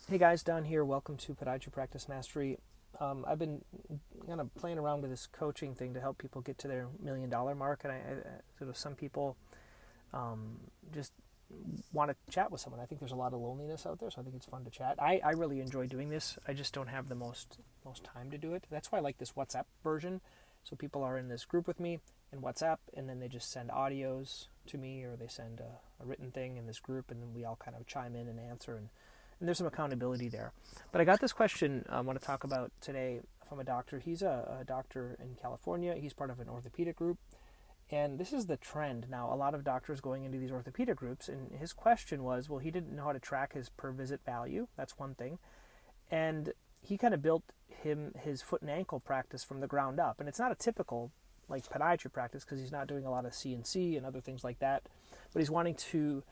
Hey guys, Don here. Welcome to Podiatry Practice Mastery. I've been kind of playing around with this coaching thing to help people get to their $1 million mark, and I sort of some people just want to chat with someone. I think there's a lot of loneliness out there, so I think it's fun to chat. I really enjoy doing this. I just don't have the most time to do it. That's why I like this WhatsApp version. So people are in this group with me in WhatsApp, and then they just send audios to me, or they send a written thing in this group, and then we all kind of chime in and answer, and there's some accountability there. But I got this question I want to talk about today from a doctor. He's a doctor in California. He's part of an orthopedic group. And this is the trend now. A lot of doctors going into these orthopedic groups. And his question was, well, he didn't know how to track his per visit value. That's one thing. And he kind of built his foot and ankle practice from the ground up. And it's not a typical like podiatry practice because he's not doing a lot of CNC and other things like that. But he's wanting to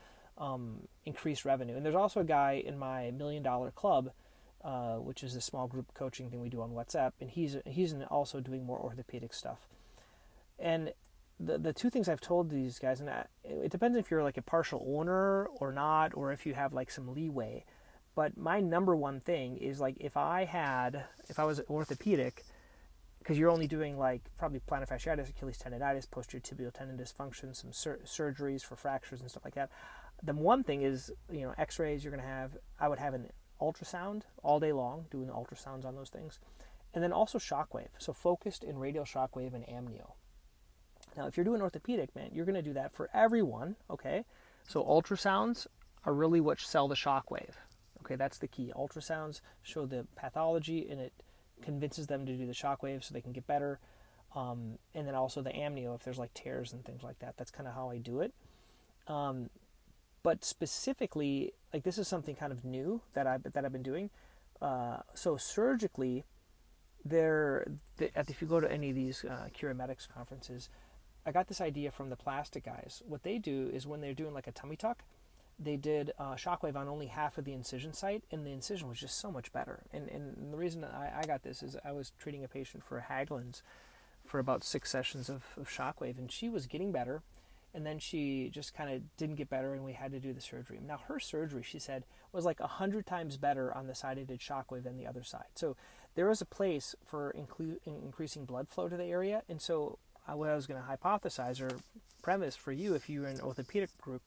increase revenue. And there's also a guy in my $1 million club, which is a small group coaching thing we do on WhatsApp, and he's also doing more orthopedic stuff. And the two things I've told these guys, and it depends if you're like a partial owner or not, or if you have like some leeway. But my number one thing is like if I was orthopedic, because you're only doing like probably plantar fasciitis, Achilles tendonitis, posterior tibial tendon dysfunction, some surgeries for fractures and stuff like that. The one thing is, x-rays you're going to have, I would have an ultrasound all day long, doing ultrasounds on those things. And then also shockwave, so focused in radial shockwave and amnio. Now, if you're doing orthopedic, man, you're going to do that for everyone, okay? So ultrasounds are really what sell the shockwave, okay? That's the key. Ultrasounds show the pathology, and it convinces them to do the shockwave so they can get better. And then also the amnio, if there's like tears and things like that. That's kind of how I do it. But specifically, like this is something kind of new that I've been doing. So surgically, if you go to any of these Curiomedics conferences, I got this idea from the plastic guys. What they do is when they're doing like a tummy tuck, they did shockwave on only half of the incision site, and the incision was just so much better. And the reason I got this is I was treating a patient for Haglund's for about 6 sessions of shockwave, and she was getting better. And then she just kind of didn't get better, and we had to do the surgery. Now, her surgery, she said, was like 100 times better on the side I did shockwave than the other side. So there was a place for increasing blood flow to the area. And so what I was going to hypothesize or premise for you, if you were in an orthopedic group,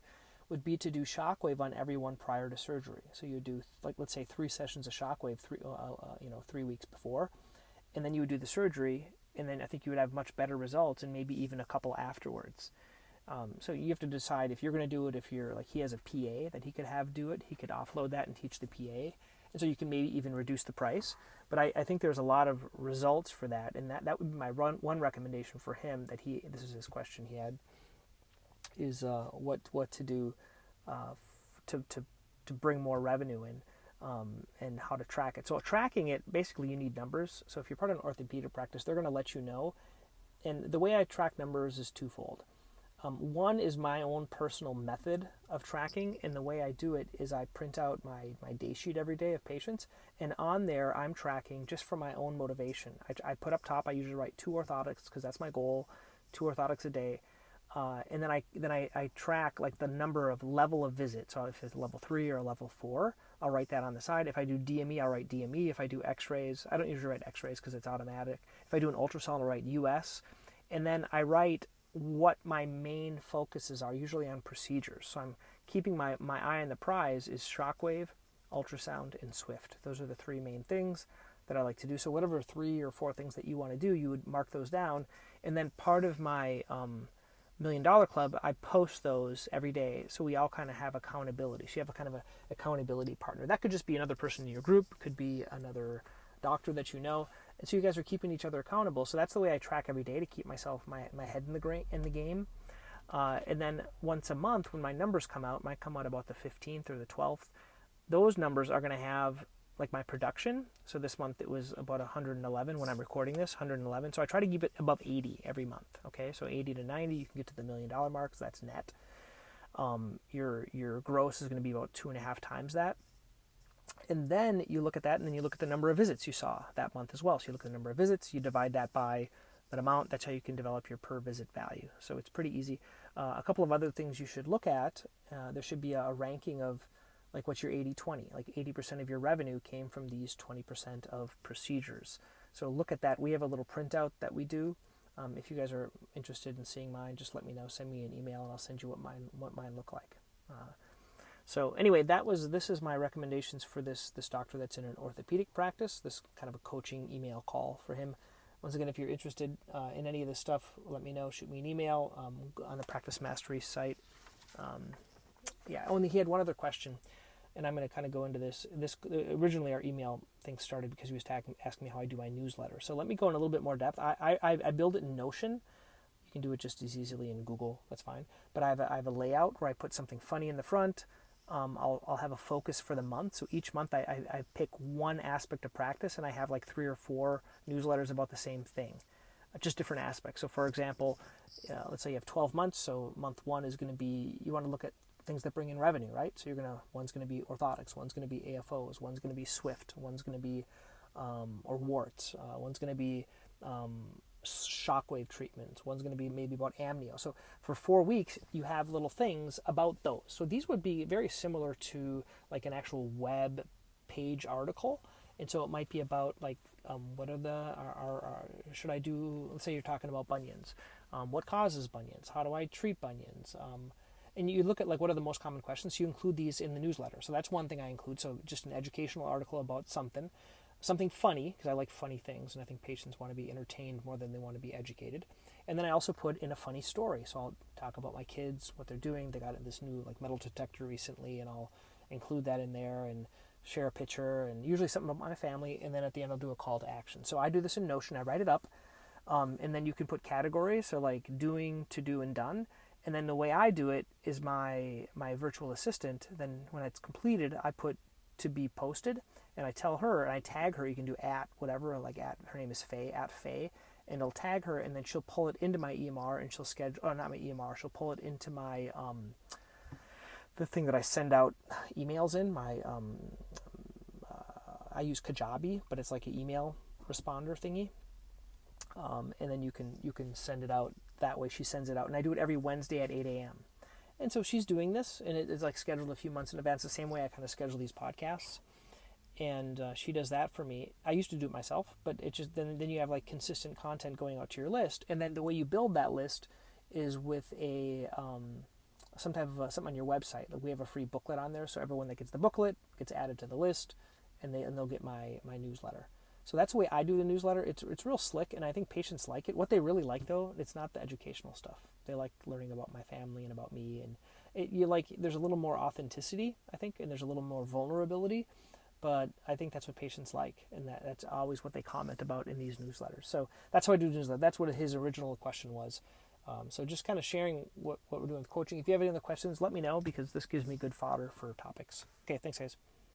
would be to do shockwave on everyone prior to surgery. So you would do, like, let's say 3 sessions of shockwave 3 weeks before, and then you would do the surgery, and then I think you would have much better results, and maybe even a couple afterwards. So you have to decide if you're going to do it. If you're like, he has a PA that he could have do it, he could offload that and teach the PA, and so you can maybe even reduce the price. But I think there's a lot of results for that, and that would be my one recommendation for him. This is his question he had, is what to do to bring more revenue in, and how to track it. So tracking it, basically you need numbers. So if you're part of an orthopedic practice, they're going to let you know. And the way I track numbers is twofold. One is my own personal method of tracking, and the way I do it is I print out my day sheet every day of patients, and on there I'm tracking just for my own motivation. I put up top, I usually write 2 orthotics because that's my goal, 2 orthotics a day, and then I track like the number of level of visits. So if it's level 3 or level 4, I'll write that on the side. If I do DME, I'll write DME. If I do x-rays, I don't usually write x-rays because it's automatic. If I do an ultrasound, I'll write US, and then I write what my main focuses are, usually on procedures. So I'm keeping my eye on the prize is shockwave, ultrasound, and Swift. Those are the 3 main things that I like to do. So whatever 3 or 4 things that you want to do, you would mark those down. And then part of my $1 million club, I post those every day, so we all kind of have accountability. So you have a kind of a accountability partner. That could just be another person in your group, could be another doctor that you know, and so you guys are keeping each other accountable. So that's the way I track every day to keep myself my head in the game. And then once a month, when my numbers come out, might come out about the 15th or the 12th, those numbers are going to have like my production. So this month it was about 111 when I'm recording this, 111. So I try to keep it above 80 every month. Okay, so 80 to 90, you can get to the $1 million mark. So that's net. Your gross is going to be about 2.5 times that. And then you look at that, and then you look at the number of visits you saw that month as well. So you look at the number of visits, you divide that by that amount. That's how you can develop your per visit value. So it's pretty easy. A couple of other things you should look at. There should be a ranking of like what's your 80-20? Like 80% of your revenue came from these 20% of procedures. So look at that. We have a little printout that we do. If you guys are interested in seeing mine, just let me know. Send me an email and I'll send you what mine look like. So anyway, this is my recommendations for this doctor that's in an orthopedic practice. This kind of a coaching email call for him. Once again, if you're interested in any of this stuff, let me know. Shoot me an email on the Practice Mastery site. He had one other question, and I'm going to kind of go into this. Originally, our email thing started because he was asking me how I do my newsletter. So let me go in a little bit more depth. I build it in Notion. You can do it just as easily in Google. That's fine. But I have a layout where I put something funny in the front. I'll have a focus for the month. So each month I pick one aspect of practice, and I have like 3 or 4 newsletters about the same thing, just different aspects. So for example, let's say you have 12 months. So month 1 is going to be, you want to look at things that bring in revenue, right? So one's going to be orthotics, one's going to be AFOs, one's going to be Swift, one's going to be, or warts, one's going to be shockwave treatments, one's going to be maybe about amnio. So for 4 weeks, you have little things about those. So these would be very similar to like an actual web page article. And so it might be about like, what are should I do, let's say you're talking about bunions. What causes bunions? How do I treat bunions? And you look at like what are the most common questions. So you include these in the newsletter. So that's one thing I include. So just an educational article about something funny, because I like funny things, and I think patients want to be entertained more than they want to be educated. And then I also put in a funny story. So I'll talk about my kids, what they're doing. They got this new like metal detector recently, and I'll include that in there and share a picture and usually something about my family. And then at the end I'll do a call to action. So I do this in Notion. I write it up, and then you can put categories. So like doing, to do, and done. And then the way I do it is my virtual assistant, then when it's completed, I put to be posted, and I tell her, and I tag her, you can do at whatever, like at, her name is Faye, at Faye, and it'll tag her, and then she'll pull it into my EMR, and she'll schedule, or not my EMR, she'll pull it into my, the thing that I send out emails in, my, I use Kajabi, but it's like an email responder thingy. And then you can send it out that way. She sends it out, and I do it every Wednesday at 8 a.m. And so she's doing this, and it is like scheduled a few months in advance, the same way I kind of schedule these podcasts. And she does that for me. I used to do it myself, but it just then you have like consistent content going out to your list. And then the way you build that list is with a some type of something on your website. Like we have a free booklet on there, so everyone that gets the booklet gets added to the list, and they'll get my newsletter. So that's the way I do the newsletter. It's real slick, and I think patients like it. What they really like, though, it's not the educational stuff. They like learning about my family and about me, and there's a little more authenticity, I think, and there's a little more vulnerability. But I think that's what patients like, and that's always what they comment about in these newsletters. So that's how I do the newsletter. That's what his original question was. So just kind of sharing what we're doing with coaching. If you have any other questions, let me know, because this gives me good fodder for topics. Okay, thanks, guys.